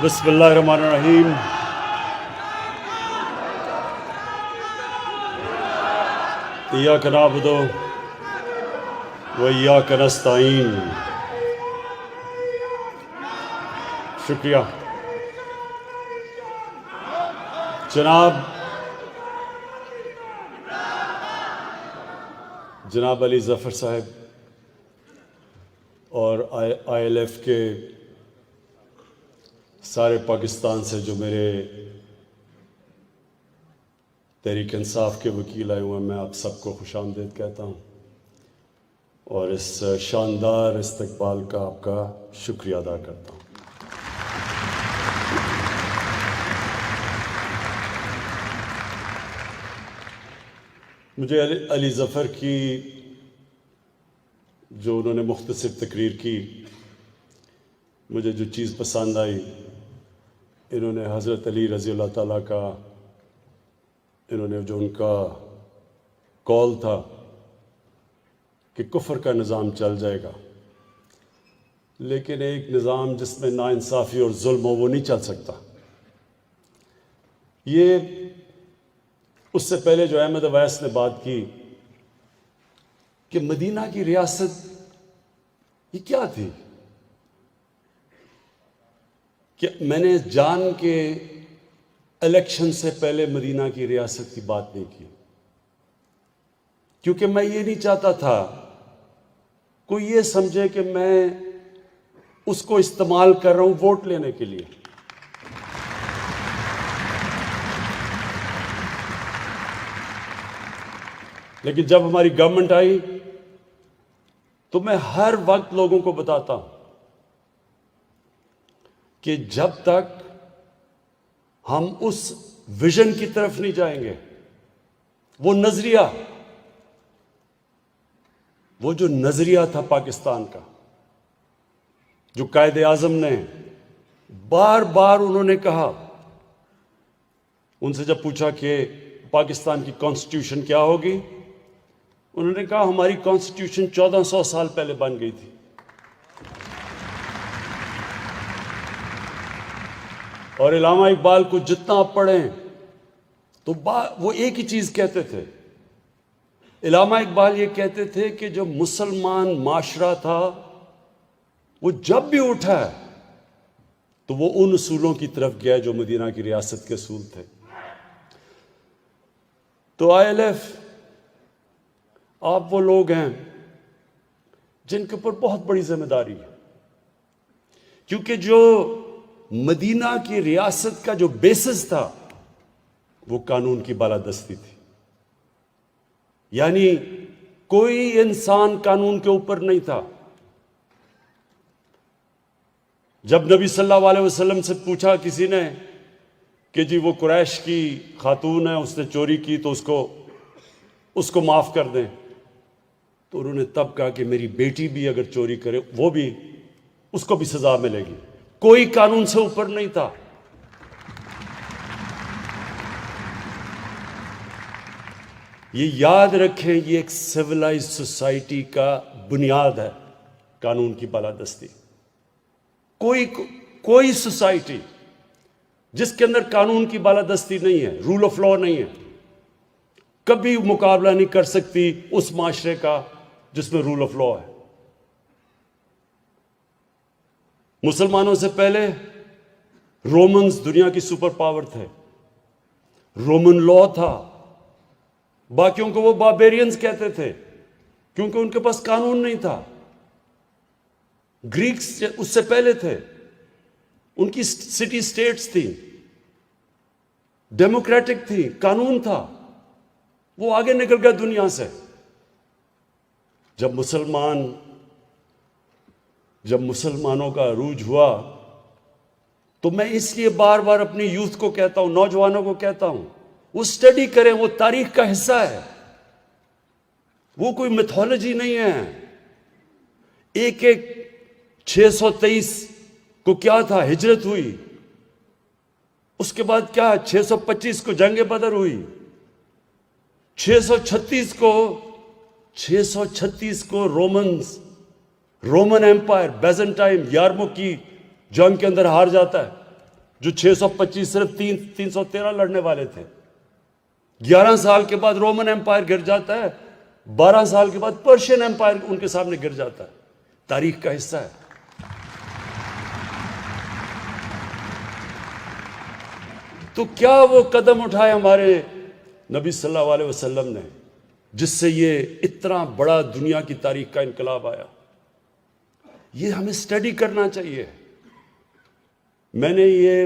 बिस्मिल्लाहिर्रहमानिर्रहीम। इय्याक नअबुदु व इय्याक नस्तईन। शुक्रिया जनाब अली ज़फ़र साहब और ILF के सारे पाकिस्तान से जो मेरे तहरीक इंसाफ के वकील आए हुए हैं, मैं आप सबको खुशामदीद कहता हूँ और इस शानदार इस्तकबाल का आपका शुक्रिया अदा करता हूँ। मुझे अली ज़फ़र की जो उन्होंने मुख्तसर तकरीर की, मुझे जो चीज़ पसंद आई, इन्होंने हज़रत अली रज़ी अल्लाह ताला का, इन्होंने जो उनका कॉल था कि कुफ्र का निज़ाम चल जाएगा, लेकिन एक निज़ाम जिसमें नाइंसाफ़ी और जुल्म हो वो नहीं चल सकता। ये उससे पहले जो अहमद अवैस ने बात की कि मदीना की रियासत ये क्या थी, कि मैंने जान के इलेक्शन से पहले मदीना की रियासत की बात नहीं की, क्योंकि मैं ये नहीं चाहता था कोई ये समझे कि मैं उसको इस्तेमाल कर रहा हूं वोट लेने के लिए। लेकिन जब हमारी गवर्नमेंट आई तो मैं हर वक्त लोगों को बताता हूं कि जब तक हम उस विजन की तरफ नहीं जाएंगे, वो जो नजरिया था पाकिस्तान का, जो कायदे आजम ने बार बार उन्होंने कहा, उनसे जब पूछा कि पाकिस्तान की कॉन्स्टिट्यूशन क्या होगी, उन्होंने कहा हमारी कॉन्स्टिट्यूशन 1400 साल पहले बन गई थी। और इलामा इकबाल को जितना आप पढ़ें तो वो एक ही चीज कहते थे। इलामा इकबाल ये कहते थे कि जो मुसलमान माशरा था वो जब भी उठा है तो वो उन उसूलों की तरफ गया जो मदीना की रियासत के असूल थे। तो ILF, आप वो लोग हैं जिनके ऊपर बहुत बड़ी जिम्मेदारी है, क्योंकि जो मदीना की रियासत का जो बेसिस था वो कानून की बालादस्ती थी। यानी कोई इंसान कानून के ऊपर नहीं था। जब नबी सल्लल्लाहु अलैहि वसल्लम से पूछा किसी ने कि जी वो कुरैश की खातून है, उसने चोरी की तो उसको माफ कर दें, तो उन्होंने तब कहा कि मेरी बेटी भी अगर चोरी करे वो भी, उसको भी सजा मिलेगी। कोई कानून से ऊपर नहीं था। ये याद रखें, ये एक सिविलाइज्ड सोसाइटी का बुनियाद है कानून की बालादस्ती। कोई सोसाइटी जिसके अंदर कानून की बालादस्ती नहीं है, रूल ऑफ लॉ नहीं है, कभी मुकाबला नहीं कर सकती उस माशरे का जिसमें रूल ऑफ लॉ है। मुसलमानों से पहले रोमन्स दुनिया की सुपर पावर थे, रोमन लॉ था। बाकियों को वो बार्बेरियंस कहते थे क्योंकि उनके पास कानून नहीं था। ग्रीक्स उससे पहले थे, उनकी सिटी स्टेट्स थी, डेमोक्रेटिक थी, कानून था, वो आगे निकल गया दुनिया से। जब मुसलमानों का अरूज हुआ तो मैं इसलिए बार बार अपनी यूथ को कहता हूं, नौजवानों को कहता हूं, वो स्टडी करें, वो तारीख का हिस्सा है, वो कोई मिथोलॉजी नहीं है। एक 623 को क्या था, हिजरत हुई, उसके बाद क्या 625 को जंग बदर हुई, 636 को रोमन एम्पायर बैजेंटाइन यार्मो की जंग के अंदर हार जाता है। जो 625 सिर्फ 313 लड़ने वाले थे। 11 साल के बाद रोमन एम्पायर गिर जाता है, 12 साल के बाद पर्शियन एम्पायर उनके सामने गिर जाता है। तारीख का हिस्सा है। तो क्या वो कदम उठाए हमारे नबी सल्लल्लाहु अलैहि वसल्लम ने, जिससे ये इतना बड़ा दुनिया की तारीख का इनकलाब आया। ये हमें स्टडी करना चाहिए। मैंने ये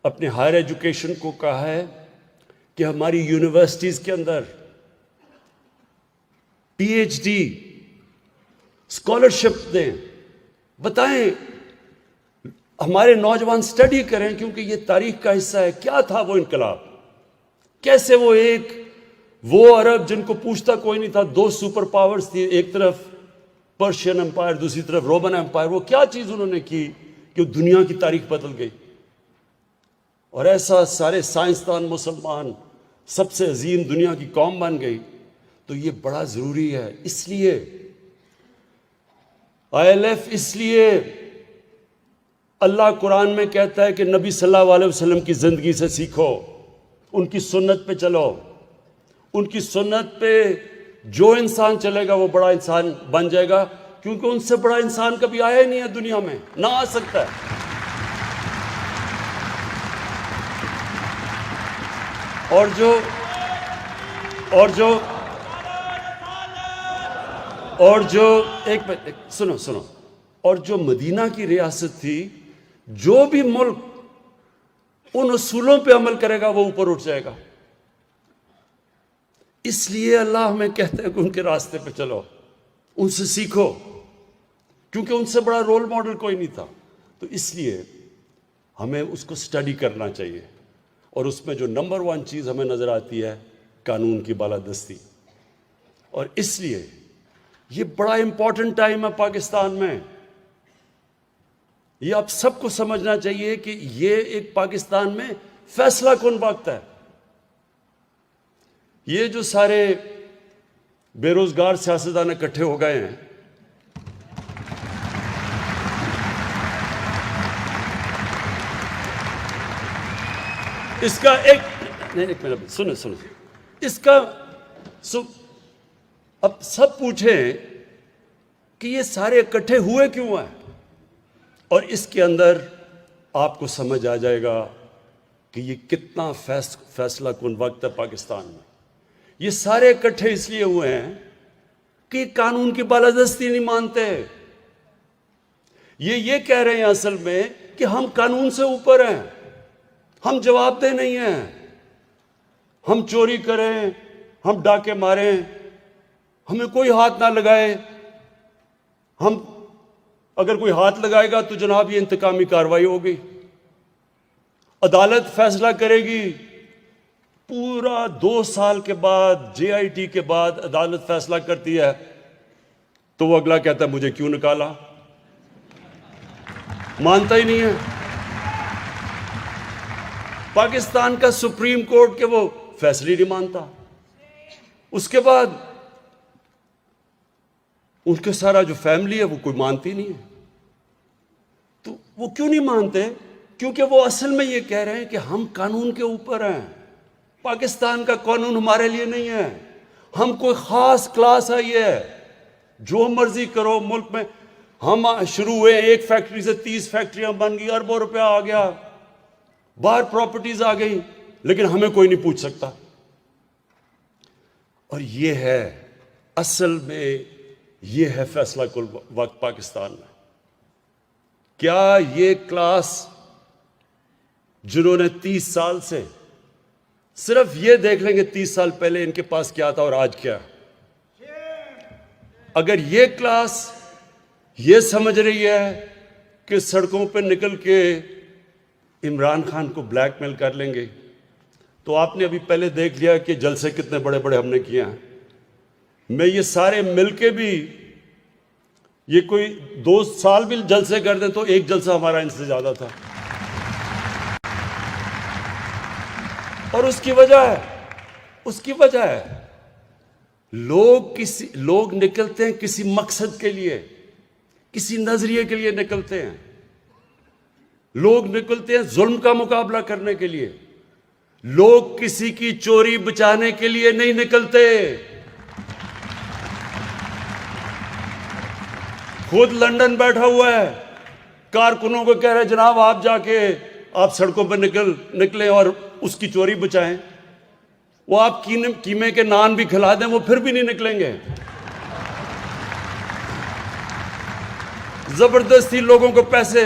अपने हायर एजुकेशन को कहा है कि हमारी यूनिवर्सिटीज के अंदर पीएचडी स्कॉलरशिप दें, बताएं, हमारे नौजवान स्टडी करें, क्योंकि ये तारीख का हिस्सा है। क्या था वो इनकलाब, कैसे वो अरब जिनको पूछता कोई नहीं था, दो सुपर पावर्स थी, एक तरफ पर्शियन एम्पायर, दूसरी तरफ रोमन एम्पायर, वो क्या चीज उन्होंने की कि दुनिया की तारीख बदल गई। और ऐसा सारे साइंसदान मुसलमान सबसे अजीम दुनिया की कौम बन गई। तो ये बड़ा जरूरी है। इसलिए ILF, इसलिए अल्लाह कुरान में कहता है कि नबी सल्लल्लाहु अलैहि वसल्लम की जिंदगी से सीखो, उनकी सुन्नत पे चलो। उनकी सुन्नत पे जो इंसान चलेगा वो बड़ा इंसान बन जाएगा, क्योंकि उनसे बड़ा इंसान कभी आया ही नहीं है दुनिया में, ना आ सकता है। और जो एक सुनो, और जो मदीना की रियासत थी, जो भी मुल्क उन उसूलों पे अमल करेगा वो ऊपर उठ जाएगा। इसलिए अल्लाह हमें कहता है कि उनके रास्ते पे चलो, उनसे सीखो, क्योंकि उनसे बड़ा रोल मॉडल कोई नहीं था। तो इसलिए हमें उसको स्टडी करना चाहिए। और उसमें जो नंबर 1 चीज हमें नजर आती है, कानून की बालादस्ती। और इसलिए ये बड़ा इंपॉर्टेंट टाइम है पाकिस्तान में। ये आप सबको समझना चाहिए कि ये एक पाकिस्तान में फैसला कुन वक्त है। ये जो सारे बेरोजगार सियासतदान इकट्ठे हो गए हैं, इसका एक मिनट सुनो इसका अब सब पूछें कि ये सारे इकट्ठे हुए क्यों हैं, और इसके अंदर आपको समझ आ जाएगा कि ये कितना फैसला कुन वक्त है पाकिस्तान में। ये सारे इकट्ठे इसलिए हुए हैं कि कानून की बालादस्ती नहीं मानते। ये कह रहे हैं असल में कि हम कानून से ऊपर हैं, हम जवाबदेह नहीं हैं। हम चोरी करें, हम डाके मारें, हमें कोई हाथ ना लगाए। हम अगर कोई हाथ लगाएगा तो जनाब ये इंतकामी कार्रवाई होगी, अदालत फैसला करेगी। पूरा 2 साल के बाद, JIT के बाद अदालत फैसला करती है, तो वो अगला कहता है मुझे क्यों निकाला, मानता ही नहीं है। पाकिस्तान का सुप्रीम कोर्ट के वो फैसले नहीं मानता। उसके बाद उनके सारा जो फैमिली है वो कोई मानती नहीं है। तो वो क्यों नहीं मानते? क्योंकि वो असल में ये कह रहे हैं कि हम कानून के ऊपर हैं, पाकिस्तान का कानून हमारे लिए नहीं है, हम कोई खास क्लास है, ये जो मर्जी करो मुल्क में। हम शुरू हुए एक फैक्ट्री से 30 फैक्ट्रियां बन गई, अरबों रुपया आ गया, बाहर प्रॉपर्टीज आ गई, लेकिन हमें कोई नहीं पूछ सकता। और ये है असल में, ये है फैसला कुल वक्त पाकिस्तान में। क्या ये क्लास जिन्होंने 30 साल से, सिर्फ ये देख लेंगे 30 साल पहले इनके पास क्या था और आज क्या, अगर ये क्लास ये समझ रही है कि सड़कों पे निकल के इमरान खान को ब्लैकमेल कर लेंगे, तो आपने अभी पहले देख लिया कि जलसे कितने बड़े बड़े हमने किए हैं। मैं ये सारे मिलके भी, ये कोई 2 साल भी जलसे कर दें तो एक जलसा हमारा इनसे ज्यादा था। और उसकी वजह है लोग निकलते हैं किसी मकसद के लिए, किसी नजरिए के लिए निकलते हैं। लोग निकलते हैं जुल्म का मुकाबला करने के लिए, लोग किसी की चोरी बचाने के लिए नहीं निकलते। खुद लंदन बैठा हुआ है, कारकुनों को कह रहे जनाब आप जाके आप सड़कों पर निकलें और उसकी चोरी बचाएं। वो आप कीमे के नान भी खिला दें, वो फिर भी नहीं निकलेंगे। जबरदस्ती लोगों को पैसे,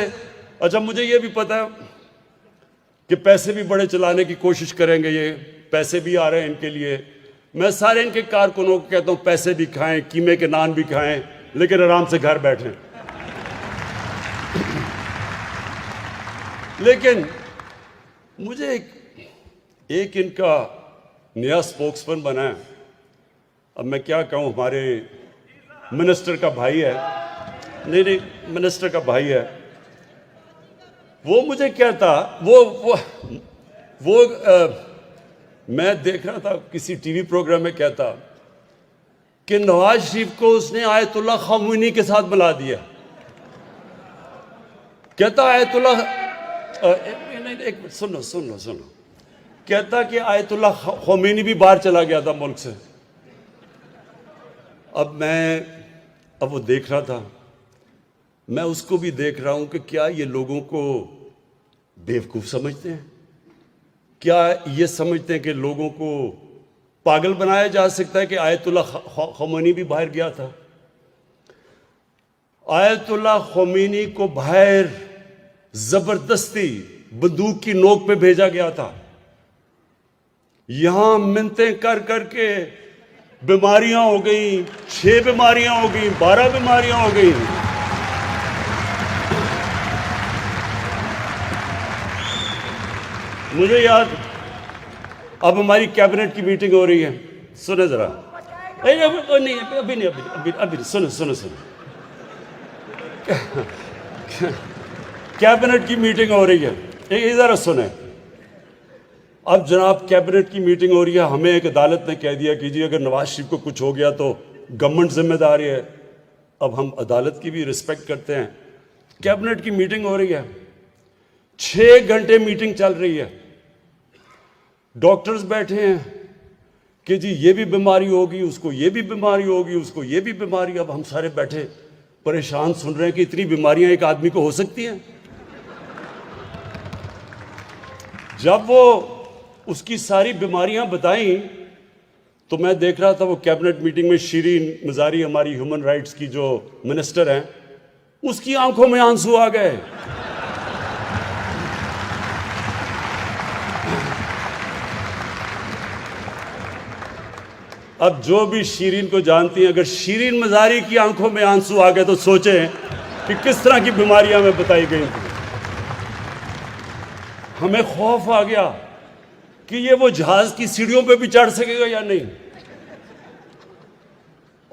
अच्छा मुझे ये भी पता है कि पैसे भी बड़े चलाने की कोशिश करेंगे, ये पैसे भी आ रहे हैं इनके लिए। मैं सारे इनके कारकुनों को कहता हूं पैसे भी खाएं, कीमे के नान भी खाएं, लेकिन आराम से घर बैठें। लेकिन मुझे एक इनका नया स्पोक्समैन बना है। अब मैं क्या कहूं, हमारे मिनिस्टर का भाई है, नहीं मिनिस्टर का भाई है, वो मुझे कहता, मैं देख रहा था किसी टीवी प्रोग्राम में, कहता कि नवाज शरीफ को उसने आयतुल्ला खामोनी के साथ मिला दिया। कहता आयतुल्ला, एक सुनो, कहता कि आयतुल्ला खामोनी भी बाहर चला गया था मुल्क से। अब वो देख रहा था, मैं उसको भी देख रहा हूं कि क्या ये लोगों को बेवकूफ समझते हैं, क्या ये समझते हैं कि लोगों को पागल बनाया जा सकता है कि आयतुल्ला खामोनी भी बाहर गया था। आयतुल्ला खामोनी को बाहर जबरदस्ती बंदूक की नोक पे भेजा गया था। यहां मिन्नतें कर करके बीमारियां हो गई, 6 बीमारियां हो गई, 12 बीमारियां हो गई। मुझे याद, अब हमारी कैबिनेट की मीटिंग हो रही है, सुने जरा, अभी सुनो। कैबिनेट की मीटिंग हो रही है, इधर सुने। अब जनाब कैबिनेट की मीटिंग हो रही है, हमें एक अदालत ने कह दिया कि जी अगर नवाज शरीफ को कुछ हो गया तो गवर्नमेंट जिम्मेदार है। अब हम अदालत की भी रिस्पेक्ट करते हैं। कैबिनेट की मीटिंग हो रही है, 6 घंटे मीटिंग चल रही है, डॉक्टर्स बैठे हैं कि जी ये भी बीमारी होगी, उसको ये भी बीमारी होगी, उसको ये भी बीमारी। अब हम सारे बैठे परेशान सुन रहे हैं कि इतनी बीमारियां एक आदमी को हो सकती हैं। जब वो उसकी सारी बीमारियां बताई तो मैं देख रहा था वो कैबिनेट मीटिंग में शिरीन मजारी, हमारी ह्यूमन राइट्स की जो मिनिस्टर हैं, उसकी आंखों में आंसू आ गए। अब जो भी शिरीन को जानती हैं, अगर शिरीन मजारी की आंखों में आंसू आ गए तो सोचें कि किस तरह की बीमारियां में बताई गई थी। हमें खौफ आ गया कि ये वो जहाज की सीढ़ियों पे भी चढ़ सकेगा या नहीं।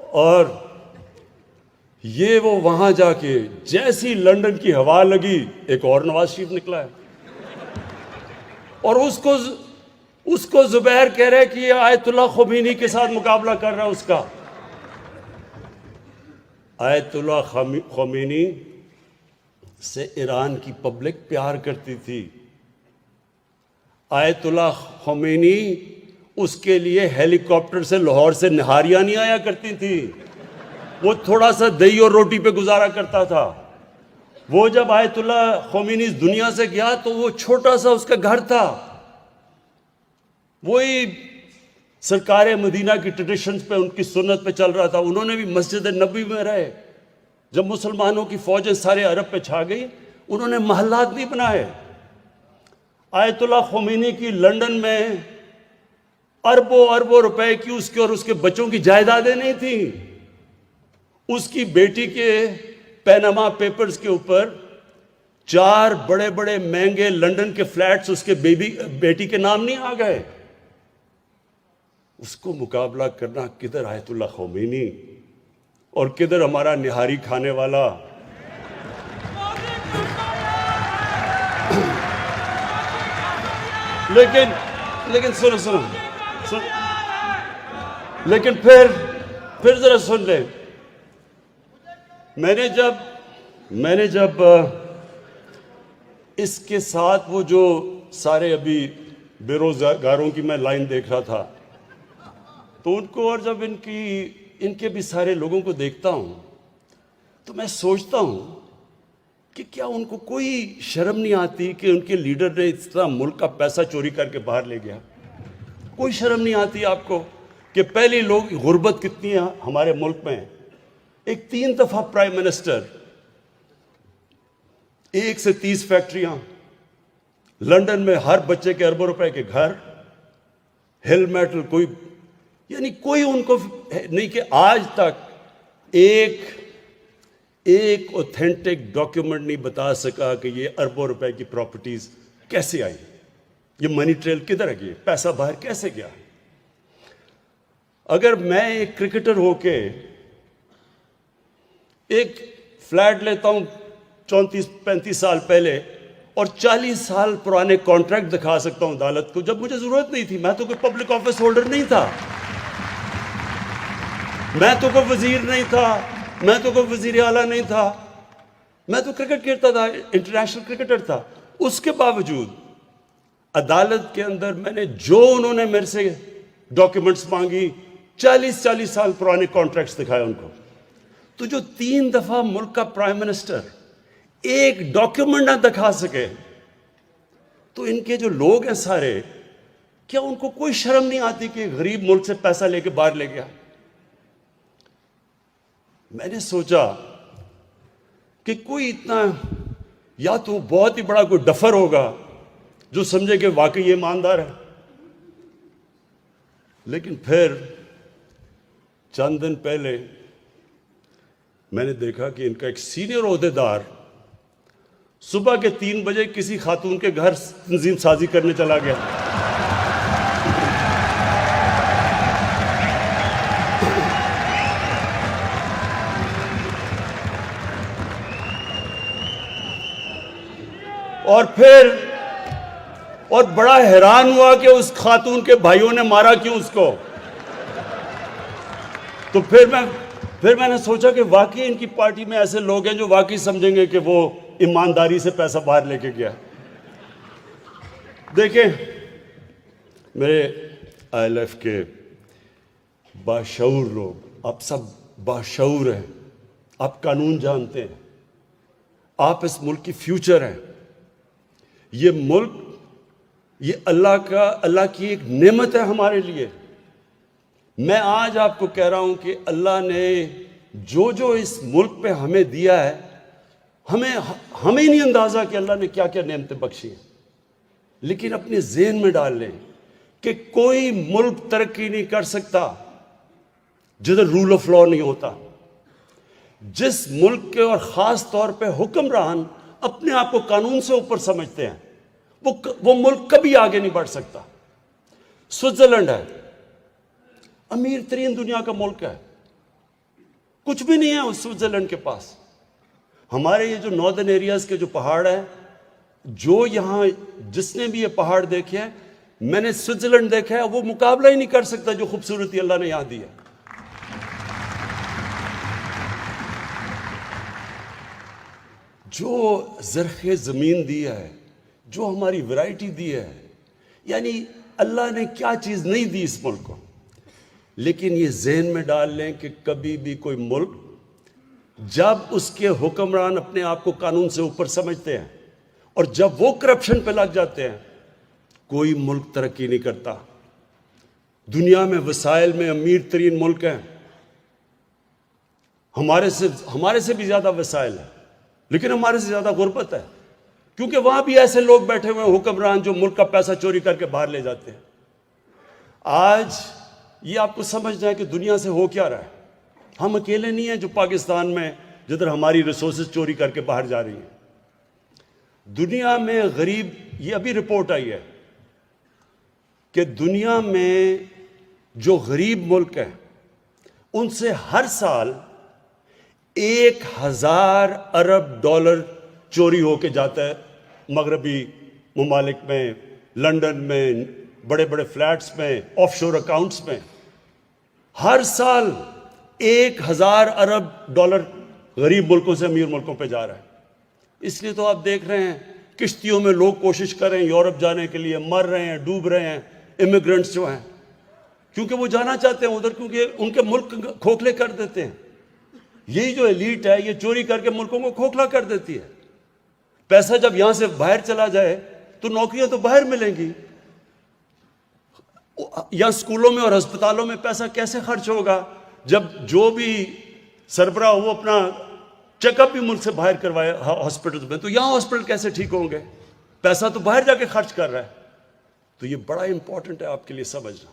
और ये वो वहां जाके जैसी लंदन की हवा लगी, एक और नवाज शरीफ निकला है और उसको जुबैर कह रहे कि ये आयतुल्ला खामोनी के साथ मुकाबला कर रहा है उसका। आयतुल्ला खामोनी से ईरान की पब्लिक प्यार करती थी। आयतुल्ला खामोनी उसके लिए हेलीकॉप्टर से लाहौर से निहारियां नहीं आया करती थी, वो थोड़ा सा दही और रोटी पे गुजारा करता था। वो जब आयतुल्ला खामोनी इस दुनिया से गया तो वो छोटा सा उसका घर था। वही सरकार मदीना की ट्रेडिशंस पे, उनकी सुन्नत पे चल रहा था। उन्होंने भी मस्जिद नबी में रहे। जब मुसलमानों की फौजें सारे अरब पे छा गई, उन्होंने महल्लात नहीं बनाए। आयतुल्ला खामोनी की लंदन में अरबों अरबों रुपए की उसके और उसके बच्चों की जायदादें नहीं थी। उसकी बेटी के पैनामा पेपर्स के ऊपर 4 बड़े बड़े महंगे लंदन के फ्लैट्स उसके बेटी के नाम नहीं आ गए। उसको मुकाबला करना किधर आयतुल्ला खामोनी और किधर हमारा निहारी खाने वाला। लेकिन सुनो, लेकिन फिर जरा सुन ले। मैंने जब इसके साथ वो जो सारे अभी बेरोजगारों की मैं लाइन देख रहा था, तो उनको, और जब इनके भी सारे लोगों को देखता हूं तो मैं सोचता हूं कि क्या उनको कोई शर्म नहीं आती कि उनके लीडर ने इतना मुल्क का पैसा चोरी करके बाहर ले गया? कोई शर्म नहीं आती आपको कि पहले लोग, गुर्बत कितनी है हमारे मुल्क में। एक 3 दफा प्राइम मिनिस्टर, 1 से 30 फैक्ट्रियां, लंदन में हर बच्चे के अरबों रुपए के घर, हिल मेटल, कोई यानी कोई उनको नहीं कि आज तक एक ऑथेंटिक डॉक्यूमेंट नहीं बता सका कि ये अरबों रुपए की प्रॉपर्टीज कैसे आई, ये मनी ट्रेल किधर है, पैसा बाहर कैसे गया। अगर मैं एक क्रिकेटर होके एक फ्लैट लेता हूं 34-35 साल पहले और 40 साल पुराने कॉन्ट्रैक्ट दिखा सकता हूं अदालत को, जब मुझे जरूरत नहीं थी, मैं तो कोई पब्लिक ऑफिस होल्डर नहीं था, मैं तो कोई वजीर नहीं था, मैं तो कोई वजीर आला नहीं था, मैं तो क्रिकेट खेलता था, इंटरनेशनल क्रिकेटर था। उसके बावजूद अदालत के अंदर मैंने जो उन्होंने मेरे से डॉक्यूमेंट्स मांगी, 40 साल पुराने कॉन्ट्रैक्ट्स दिखाए उनको। तो जो 3 दफा मुल्क का प्राइम मिनिस्टर एक डॉक्यूमेंट ना दिखा सके, तो इनके जो लोग हैं सारे, क्या उनको कोई शर्म नहीं आती कि गरीब मुल्क से पैसा लेके बाहर ले गया? मैंने सोचा कि कोई इतना, या तो बहुत ही बड़ा कोई डफर होगा जो समझे कि वाकई ये ईमानदार है, लेकिन फिर चंद दिन पहले मैंने देखा कि इनका एक सीनियर ओहदेदार सुबह के 3 बजे किसी खातून के घर तंजीम साजी करने चला गया। और बड़ा हैरान हुआ कि उस खातून के भाइयों ने मारा क्यों उसको। तो फिर मैंने सोचा कि वाकई इनकी पार्टी में ऐसे लोग हैं जो वाकई समझेंगे कि वो ईमानदारी से पैसा बाहर लेके गया। देखें, मेरे ILF के बाशऊर लोग, आप सब बाशऊर हैं, आप कानून जानते हैं, आप इस मुल्क की फ्यूचर हैं। ये मुल्क, ये अल्लाह की एक नेमत है हमारे लिए। मैं आज आपको कह रहा हूं कि अल्लाह ने जो इस मुल्क पे हमें दिया है, हमें ही नहीं अंदाजा कि अल्लाह ने क्या क्या नेमतें बख्शी हैं। लेकिन अपने ज़हन में डाल लें कि कोई मुल्क तरक्की नहीं कर सकता जिधर रूल ऑफ लॉ नहीं होता। जिस मुल्क के और ख़ास तौर पे हुक्मरान अपने आप को कानून से ऊपर समझते हैं, वो मुल्क कभी आगे नहीं बढ़ सकता। स्विट्जरलैंड है, अमीर तरीन दुनिया का मुल्क है, कुछ भी नहीं है उस स्विट्जरलैंड के पास। हमारे ये जो नॉर्दर्न एरियाज के जो पहाड़ है, जो यहां जिसने भी ये पहाड़ देखे हैं, मैंने स्विट्जरलैंड देखा है, वो मुकाबला ही नहीं कर सकता जो खूबसूरती अल्लाह ने यहां दी है। जो ज़रख़े ज़मीन दी है, जो हमारी वैरायटी दी है, यानी अल्लाह ने क्या चीज़ नहीं दी इस मुल्क को। लेकिन ये जहन में डाल लें कि कभी भी कोई मुल्क, जब उसके हुक्मरान अपने आप को कानून से ऊपर समझते हैं और जब वो करप्शन पे लग जाते हैं, कोई मुल्क तरक्की नहीं करता। दुनिया में वसाइल में अमीर तरीन मुल्क हैं, हमारे से भी ज़्यादा वसाइल है, लेकिन हमारे से ज़्यादा गुर्बत है, क्योंकि वहां भी ऐसे लोग बैठे हुए हैं हुक्मरान जो मुल्क का पैसा चोरी करके बाहर ले जाते हैं। आज ये आपको समझना है कि दुनिया से हो क्या रहा है। हम अकेले नहीं हैं जो पाकिस्तान में, जिधर हमारी रिसोर्सेज चोरी करके बाहर जा रही हैं। दुनिया में गरीब, ये अभी रिपोर्ट आई है कि दुनिया में जो गरीब मुल्क हैं उनसे हर साल 1000 अरब डॉलर चोरी होके जाता है। मगरबी मुमालिक में, लंदन में, बड़े बड़े फ्लैट्स में, ऑफशोर अकाउंट्स में हर साल 1000 अरब डॉलर गरीब मुल्कों से अमीर मुल्कों पे जा रहा है। इसलिए तो आप देख रहे हैं किश्तियों में लोग कोशिश कर रहे हैं यूरोप जाने के लिए, मर रहे हैं, डूब रहे हैं इमिग्रेंट्स जो हैं, क्योंकि वो जाना चाहते हैं उधर, क्योंकि उनके मुल्क खोखले कर देते हैं। यही जो एलीट है ये चोरी करके मुल्कों को खोखला कर देती है। पैसा जब यहां से बाहर चला जाए तो नौकरियां तो बाहर मिलेंगी, या स्कूलों में और अस्पतालों में पैसा कैसे खर्च होगा जब जो भी सरबराह वो अपना चेकअप भी मुल्क से बाहर करवाए हॉस्पिटल में, तो यहां हॉस्पिटल कैसे ठीक होंगे? पैसा तो बाहर जाके खर्च कर रहा है। तो ये बड़ा इंपॉर्टेंट है आपके लिए समझना।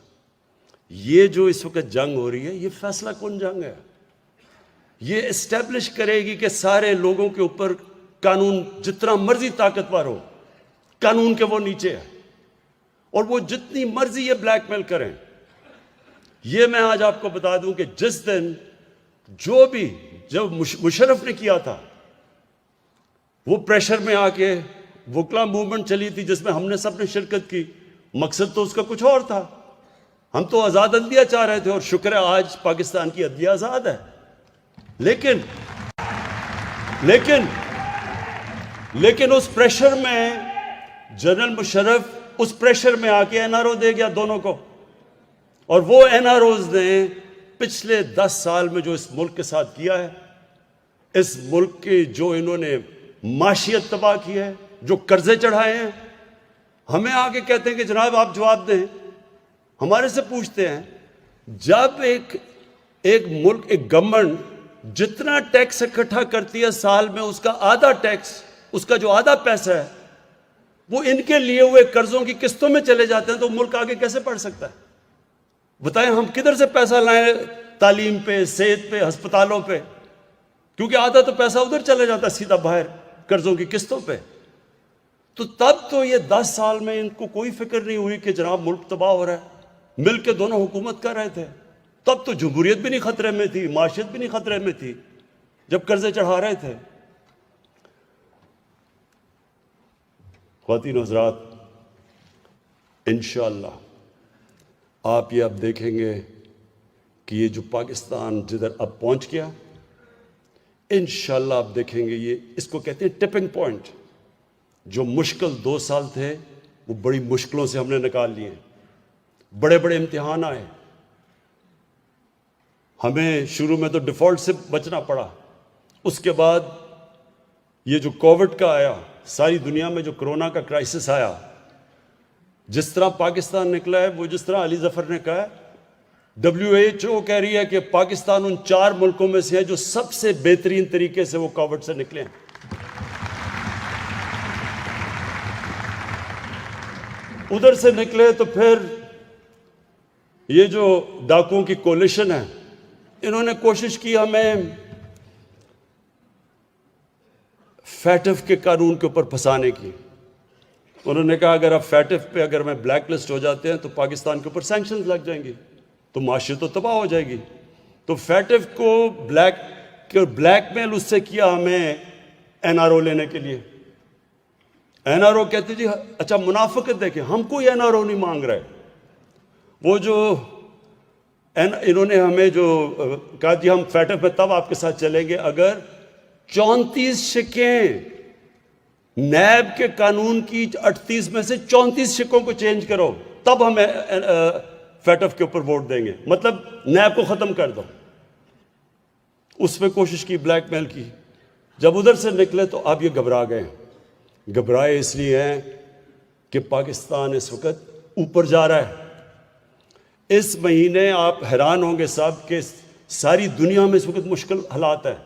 ये जो इस वक्त जंग हो रही है ये फैसला कौन जंग है? ये एस्टेब्लिश करेगी कि सारे लोगों के ऊपर कानून जितना मर्जी ताकतवर हो, कानून के वो नीचे है, और वो जितनी मर्जी ये ब्लैकमेल करें। ये मैं आज आपको बता दूं कि जिस दिन जो भी जब मुशर्रफ ने किया था, वो प्रेशर में आके वकला मूवमेंट चली थी जिसमें हमने सबने शिरकत की, मकसद तो उसका कुछ और था। हम तो आज़ाद अदलिया चाह रहे थे, और शुक्र है आज पाकिस्तान की अदलिया आज़ाद है। लेकिन उस प्रेशर में जनरल मुशर्रफ उस प्रेशर में आके एनआरओ दे गया दोनों को, और वो एनआरओज ने पिछले 10 साल में जो इस मुल्क के साथ किया है, इस मुल्क की जो इन्होंने माशियत तबाह की है, जो कर्जे चढ़ाए हैं, हमें आके कहते हैं कि जनाब आप जवाब दें। हमारे से पूछते हैं जब एक मुल्क, एक गवर्नमेंट जितना टैक्स इकट्ठा करती है साल में, उसका आधा टैक्स, उसका जो आधा पैसा है वो इनके लिए हुए कर्जों की किस्तों में चले जाते हैं, तो मुल्क आगे कैसे बढ़ सकता है? बताएं हम किधर से पैसा लाएं तालीम पे, सेहत पे, अस्पतालों पे? क्योंकि आधा तो पैसा उधर चले जाता है सीधा बाहर कर्जों की किस्तों पे। तो तब तो ये 10 साल में इनको कोई फिक्र नहीं हुई कि जनाब मुल्क तबाह हो रहा है। मिल के दोनों हुकूमत कर रहे थे, तब तो जमहूरियत भी नहीं खतरे में थी, माशियत भी नहीं खतरे में थी, जब कर्जे चढ़ा रहे थे। ख्वातीन हज़रात, इंशाअल्लाह आप ये अब देखेंगे कि ये जो पाकिस्तान जिधर अब पहुंच गया, इंशाअल्लाह आप देखेंगे ये, इसको कहते हैं टिपिंग पॉइंट। जो मुश्किल 2 साल थे वो बड़ी मुश्किलों से हमने निकाल लिए, बड़े बड़े इम्तिहान आए। हमें शुरू में तो डिफॉल्ट से बचना पड़ा, उसके बाद ये जो कोविड का आया, सारी दुनिया में जो कोरोना का क्राइसिस आया, जिस तरह पाकिस्तान निकला है, वो जिस तरह अली जफर ने कहा है, WHO कह रही है कि पाकिस्तान उन 4 मुल्कों में से है जो सबसे बेहतरीन तरीके से वो कोविड से निकले हैं। उधर से निकले तो फिर ये जो डाकुओं की कोलिशन है, इन्होंने कोशिश की हमें फैटिफ के कानून के ऊपर फंसाने की। उन्होंने कहा अगर आप फैटिफ पे अगर मैं ब्लैक लिस्ट हो जाते हैं तो पाकिस्तान के ऊपर सैंक्शंस लग जाएंगी, तो माशी तो तबाह हो जाएगी। तो फैटिफ को ब्लैकमेल उससे किया हमें एनआरओ लेने के लिए। एनआरओ कहते जी अच्छा मुनाफिकत देखें, हम कोई एनआरओ नहीं मांग रहे। वो जो इन्होंने हमें जो कहा जी हम फैटिफ में तब आपके साथ चलेंगे अगर 34 शिकें नैब के कानून की 38 में से 34 शिकों को चेंज करो, तब हम फैटिफ के ऊपर वोट देंगे, मतलब नैब को ख़त्म कर दो। उस पर कोशिश की, ब्लैकमेल की। जब उधर से निकले तो अब ये घबरा गए। घबराए इसलिए हैं कि पाकिस्तान इस वक्त ऊपर जा रहा है। इस महीने आप हैरान होंगे साहब कि सारी दुनिया में इस वक्त मुश्किल हालात है।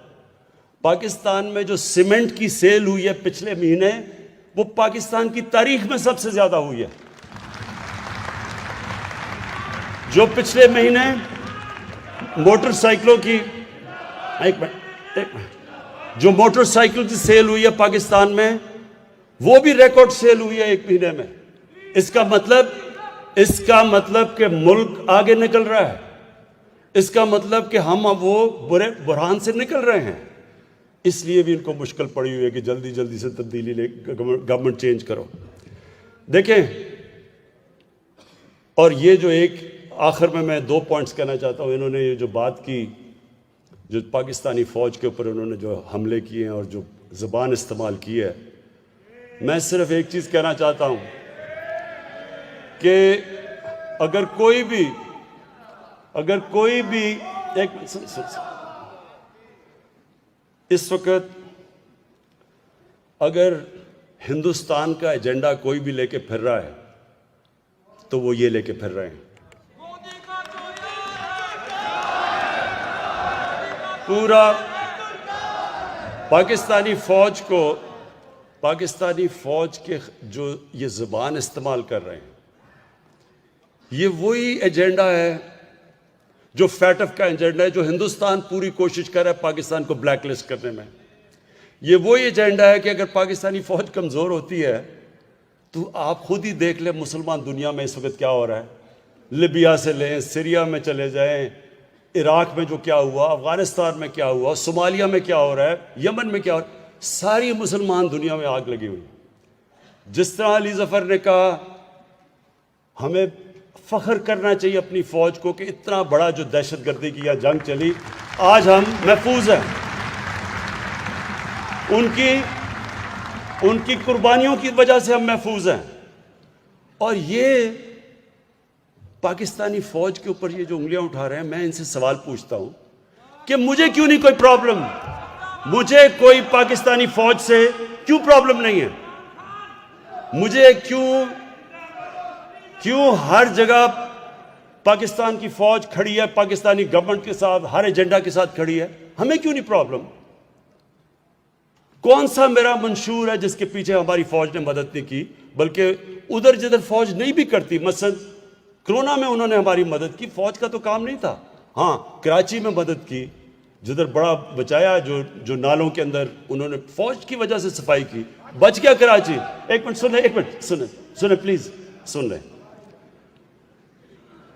पाकिस्तान में जो सीमेंट की सेल हुई है पिछले महीने, वो पाकिस्तान की तारीख में सबसे ज्यादा हुई है। जो पिछले महीने मोटरसाइकिलों की एक मिनट जो मोटरसाइकिल की सेल हुई है पाकिस्तान में, वो भी रिकॉर्ड सेल हुई है 1 महीने में। इसका मतलब कि मुल्क आगे निकल रहा है। इसका मतलब कि हम अब वो बुरे बुरहान से निकल रहे हैं। इसलिए भी इनको मुश्किल पड़ी हुई है कि जल्दी जल्दी से तब्दीली ले, गवर्नमेंट चेंज करो। देखें, और ये जो एक आखिर में मैं 2 पॉइंट्स कहना चाहता हूँ। इन्होंने ये जो बात की, जो पाकिस्तानी फ़ौज के ऊपर उन्होंने जो हमले किए हैं और जो ज़बान इस्तेमाल की है, मैं सिर्फ एक चीज कहना चाहता हूं कि अगर कोई भी इस वक्त अगर हिंदुस्तान का एजेंडा कोई भी लेके फिर रहा है तो वो ये लेके फिर रहे हैं। पूरा पाकिस्तानी फौज के जो ये जुबान इस्तेमाल कर रहे हैं, ये वही एजेंडा है जो फैटफ का एजेंडा है, जो हिंदुस्तान पूरी कोशिश कर रहा है पाकिस्तान को ब्लैकलिस्ट करने में। ये वही एजेंडा है कि अगर पाकिस्तानी फौज कमजोर होती है तो आप खुद ही देख लें मुसलमान दुनिया में इस वक्त क्या हो रहा है। लिबिया से लें, सीरिया में चले जाएं, इराक में जो क्या हुआ, अफगानिस्तान में क्या हुआ, सोमालिया में क्या हो रहा है, यमन में क्या हो रहा है, सारी मुसलमान दुनिया में आग लगी हुई। जिस तरह अली जफर ने कहा, हमें फख्र करना चाहिए अपनी फौज को कि इतना बड़ा जो दहशतगर्दी की या जंग चली, आज हम महफूज हैं। उनकी कुर्बानियों की वजह से हम महफूज हैं। और ये पाकिस्तानी फौज के ऊपर ये जो उंगलियां उठा रहे हैं, मैं इनसे सवाल पूछता हूं कि मुझे क्यों नहीं कोई प्रॉब्लम, मुझे कोई पाकिस्तानी फौज से क्यों प्रॉब्लम नहीं है? मुझे क्यों हर जगह पाकिस्तान की फौज खड़ी है, पाकिस्तानी गवर्नमेंट के साथ, हर एजेंडा के साथ खड़ी है, हमें क्यों नहीं प्रॉब्लम? कौन सा मेरा मंशूर है जिसके पीछे हमारी फौज ने मदद नहीं की? बल्कि उधर जिधर फौज नहीं भी करती, मसलन कोरोना में उन्होंने हमारी मदद की, फौज का तो काम नहीं था। हाँ, कराची में मदद की, जिधर बड़ा बचाया, जो नालों के अंदर उन्होंने फौज की वजह से सफाई की, बच गया कराची। एक मिनट सुने प्लीज, सुन ले।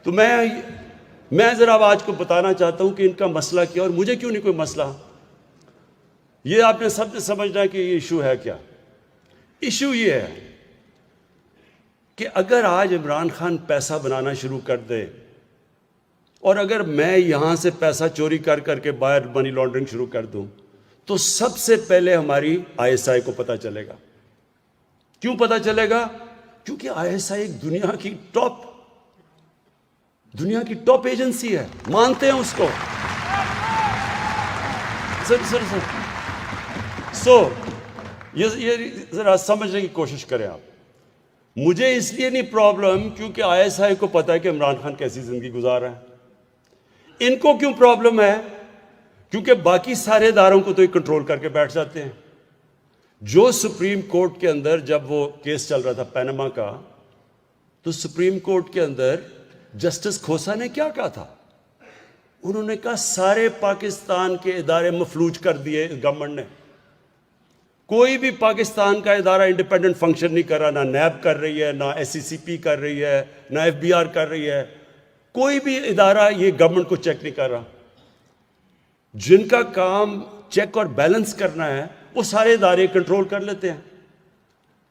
तो मैं जरा आज को बताना चाहता हूं कि इनका मसला क्या और मुझे क्यों नहीं कोई मसला। ये आपने सबने समझना है कि ये इशू है क्या। इशू ये है कि अगर आज इमरान खान पैसा बनाना शुरू कर दे और अगर मैं यहां से पैसा चोरी कर करके बाहर मनी लॉन्ड्रिंग शुरू कर दूं, तो सबसे पहले हमारी आईएसआई को पता चलेगा। क्यों पता चलेगा? क्योंकि आईएसआई एक दुनिया की टॉप एजेंसी है, मानते हैं उसको। ये जरा समझने की कोशिश करें आप। मुझे इसलिए नहीं प्रॉब्लम क्योंकि आईएसआई को पता है कि इमरान खान कैसी जिंदगी गुजार रहा है। इनको क्यों प्रॉब्लम है? क्योंकि बाकी सारे इदारों को तो ये कंट्रोल करके बैठ जाते हैं। जो सुप्रीम कोर्ट के अंदर जब वो केस चल रहा था पैनामा का, तो सुप्रीम कोर्ट के अंदर जस्टिस खोसा ने क्या कहा था? उन्होंने कहा सारे पाकिस्तान के इदारे मफलूज कर दिए गवर्नमेंट ने। कोई भी पाकिस्तान का इदारा इंडिपेंडेंट फंक्शन नहीं कर रहा, ना नैब कर रही है, ना एससीसीपी कर रही है, ना एफबीआर कर रही है। कोई भी इदारा ये गवर्नमेंट को चेक नहीं कर रहा। जिनका काम चेक और बैलेंस करना है वो सारे इदारे कंट्रोल कर लेते हैं।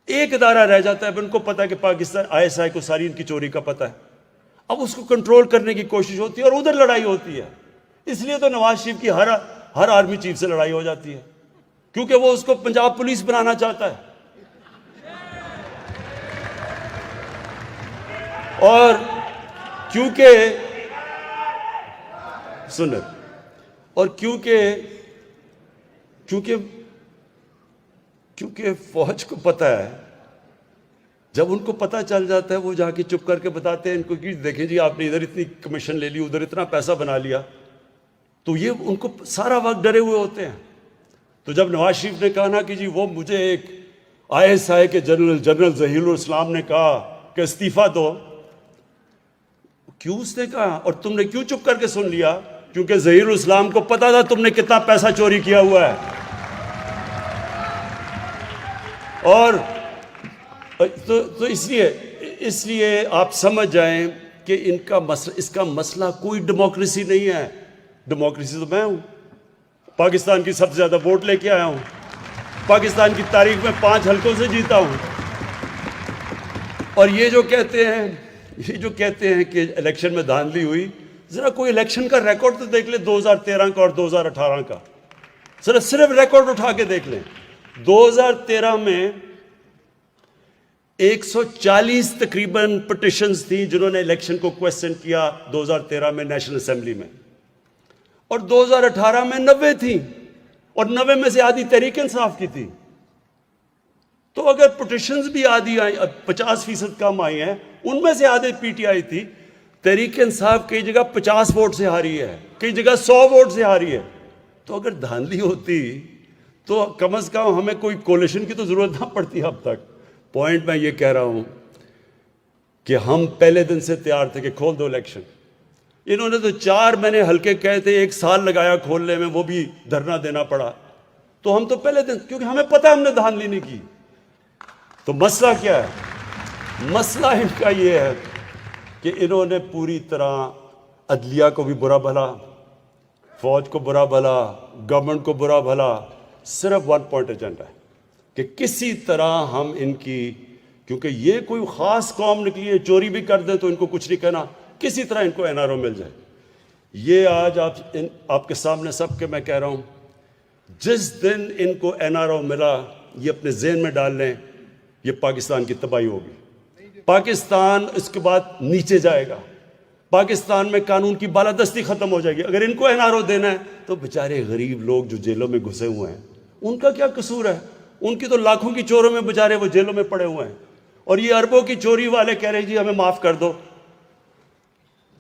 एक इदारा रह जाता है, उनको पता है कि पाकिस्तान आईएसआई को सारी इनकी चोरी का पता है, अब उसको कंट्रोल करने की कोशिश होती है और उधर लड़ाई होती है। इसलिए तो नवाज शरीफ की हर आर्मी चीफ से लड़ाई हो जाती है, क्योंकि वो उसको पंजाब पुलिस बनाना चाहता है। और क्योंकि फौज को पता है, जब उनको पता चल जाता है वो जाके चुप करके बताते हैं इनको कि देखें जी आपने इधर इतनी कमीशन ले ली, उधर इतना पैसा बना लिया। तो ये उनको सारा वक्त डरे हुए होते हैं। तो जब नवाज शरीफ ने कहा ना कि जी वो मुझे एक आईएसआई के जनरल जहीरुल इस्लाम ने कहा कि इस्तीफा दो, क्यों उसने कहा और तुमने क्यों चुप करके सुन लिया? क्योंकि जहीरुल इस्लाम को पता था तुमने कितना पैसा चोरी किया हुआ है। और तो इसलिए आप समझ जाएं कि इसका मसला कोई डेमोक्रेसी नहीं है। डेमोक्रेसी तो मैं हूं, पाकिस्तान की सबसे ज्यादा वोट लेके आया हूं, पाकिस्तान की तारीख में 5 हल्कों से जीता हूं। और ये जो कहते हैं कि इलेक्शन में धांधली हुई, जरा कोई इलेक्शन का रिकॉर्ड तो देख ले 2013 का और 2018 का। सिर्फ रिकॉर्ड उठा के देख लें। 2013 में 140 तकरीबन पिटिशंस थी जिन्होंने इलेक्शन को क्वेश्चन किया 2013 में नेशनल असेंबली में, और 2018 में 90 थी, और 90 में से आधी तहरीक इंसाफ की थी। तो अगर पिटिशंस भी आधी आई, 50% कम आई हैं, उनमें से आधे पीटीआई थी। तहरीक इंसाफ कई जगह 50 वोट से हारी है, कई जगह 100 वोट से हारी है। तो अगर धांधली होती तो कम से कम हमें कोई कोलिशन की तो जरूरत ना पड़ती अब तक। पॉइंट मैं ये कह रहा हूं कि हम पहले दिन से तैयार थे कि खोल दो इलेक्शन। इन्होंने तो 4 महीने हल्के कहे थे, 1 साल लगाया खोलने में, वो भी धरना देना पड़ा। तो हम तो पहले दिन, क्योंकि हमें पता है हमने धांधली नहीं की। तो मसला क्या है? मसला इनका ये है कि इन्होंने पूरी तरह अदलिया को भी बुरा भला, फौज को बुरा भला, गवर्नमेंट को बुरा भला, सिर्फ वन पॉइंट एजेंडा है कि किसी तरह हम इनकी, क्योंकि ये कोई खास कौम निकली है, चोरी भी कर दे तो इनको कुछ नहीं कहना, किसी तरह इनको एनआरओ मिल जाए। ये आज आपके सामने सबके मैं कह रहा हूं, जिस दिन इनको एनआरओ मिला, ये अपने जेहन में डाल लें, ये पाकिस्तान की तबाही होगी। पाकिस्तान इसके बाद नीचे जाएगा, पाकिस्तान में कानून की बालादस्ती खत्म हो जाएगी। अगर इनको एनआरओ देना है तो बेचारे गरीब लोग जो जेलों में घुसे हुए हैं, उनका क्या कसूर है? उनकी तो लाखों की चोरों में बेचारे वो जेलों में पड़े हुए हैं, और ये अरबों की चोरी वाले कह रहे हैं जी हमें माफ कर दो।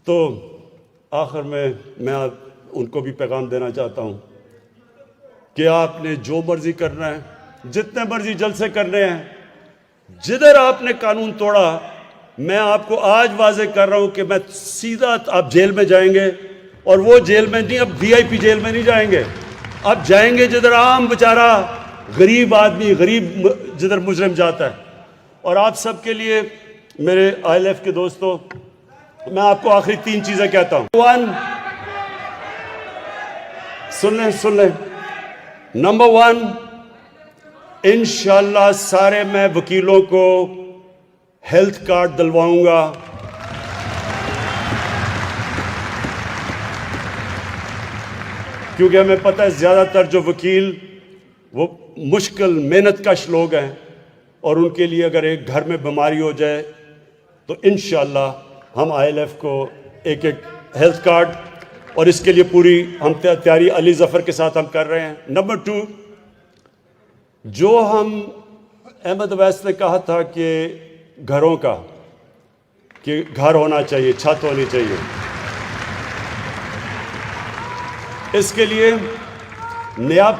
तो आखिर में मैं उनको भी पैगाम देना चाहता हूं कि आपने जो मर्जी करना है, जितने मर्जी जलसे करने हैं, जिधर आपने कानून तोड़ा, मैं आपको आज वाजे कर रहा हूं कि मैं सीधा, आप जेल में जाएंगे, और वो जेल में नहीं, अब वीआईपी जेल में नहीं जाएंगे, अब जाएंगे जिधर आम बेचारा गरीब आदमी, गरीब जिधर मुजरिम जाता है। और आप सबके लिए, मेरे आईएलएफ के दोस्तों, मैं आपको आखिरी 3 चीजें कहता हूं। 1, सुन लें। नंबर 1, इंशाअल्लाह सारे मैं वकीलों को हेल्थ कार्ड दिलवाऊंगा। क्योंकि हमें पता है ज्यादातर जो वकील वो मुश्किल मेहनत कश लोग हैं, और उनके लिए अगर एक घर में बीमारी हो जाए तो इंशाअल्लाह हम आईएलएफ को एक हेल्थ कार्ड, और इसके लिए पूरी हम तैयारी अली जफर के साथ हम कर रहे हैं। नंबर 2, जो हम अहमद अवैस ने कहा था कि घरों का, कि घर होना चाहिए, छत होनी चाहिए, इसके लिए नया